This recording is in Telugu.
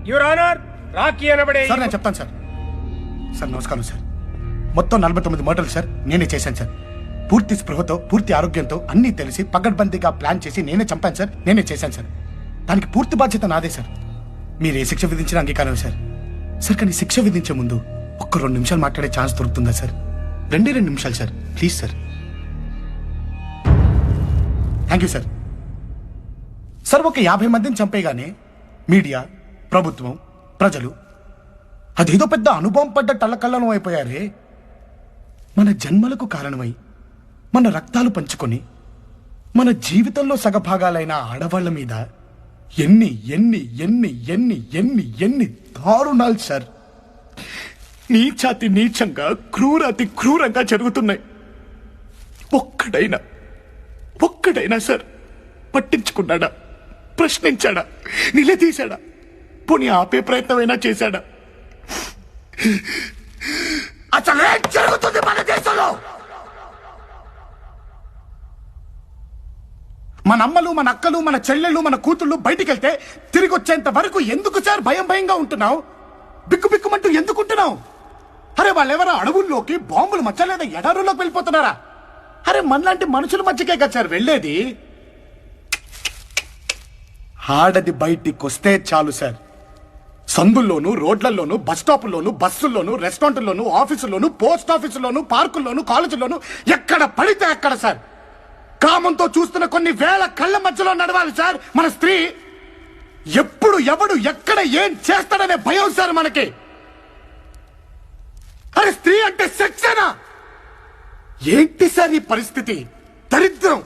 యువర్ ఆనర్, రాకీ అనబడే సార్ నేను చెప్తాను సార్. సార్ నమస్కారం సార్. మొత్తం 49 మర్డర్లు సార్ నేనే చేశాను సార్. పూర్తి స్పృహతో, పూర్తి ఆరోగ్యంతో అన్నీ తెలిసి పగడ్బందీగా ప్లాన్ చేసి నేనే చంపాను సార్. నేనే చేశాను సార్. దానికి పూర్తి బాధ్యత నాదే సార్. మీరు ఏ శిక్ష విధించిన అంగీకారం సార్. సార్ కానీ శిక్ష విధించే ముందు ఒక్క 2 నిమిషాలు మాట్లాడే ఛాన్స్ దొరుకుతుందా సార్? 2 నిమిషాలు sir, please sir. Thank you sir. Sir ఒక 50 మందిని చంపేగానే మీడియా, ప్రభుత్వం, ప్రజలు అదేదో పెద్ద అనుభవం పడ్డ టల్లకల్లను అయిపోయారే. మన జన్మలకు కారణమై మన రక్తాలు పంచుకొని మన జీవితంలో సగభాగాలైన ఆడవాళ్ల మీద ఎన్ని ఎన్ని ఎన్ని ఎన్ని ఎన్ని ఎన్ని దారుణాలు సార్ నీచాతి నీచంగా, క్రూరాతి క్రూరంగా జరుగుతున్నాయి. ఒక్కడైనా సార్ పట్టించుకున్నాడా? ప్రశ్నించాడా? నిలదీశాడా? పోనీ ఆపే ప్రయత్నమైనా చేశాడా? అసలు ఏం జరుగుతుంది మన దేశంలో? మన అమ్మలు, మన అక్కలు, మన చెల్లెళ్ళు, మన కూతుళ్ళు బయటికి వెళ్తే తిరిగి వచ్చేంత వరకు ఎందుకు సార్ భయంగా ఉంటున్నావు? బిక్కుబిక్కుమంటూ ఎందుకుంటున్నావు? అరే వాళ్ళెవరో అడవుల్లోకి బాంబులు మచ్చలేదా ఎడారుల్లోకి వెళ్ళిపోతున్నారా? అరే మనలాంటి మనుషుల మధ్యకే కదా సార్ వెళ్ళేది. ఆడది బయటికి వస్తే చాలు సార్, సందుల్లోనూ, రోడ్లలోనూ, బస్ స్టాపుల్లోనూ, బస్సుల్లోనూ, రెస్టారెంట్లోనూ, ఆఫీసుల్లోనూ, పోస్ట్ ఆఫీసుల్లోనూ, పార్కుల్లోనూ, కాలేజీల్లోనూ ఎక్కడ పడితే అక్కడ సార్ కామంతో చూస్తున్న కొన్ని వేల కళ్ళ మధ్యలో నడవాలి సార్ మన స్త్రీ. ఎప్పుడు ఎవడు ఎక్కడ ఏం చేస్తాడనే భయం సార్ మనకి. అరే స్త్రీ అంటే సెక్సేనా? ఏంటి సార్ ఈ పరిస్థితి? దరిద్రం.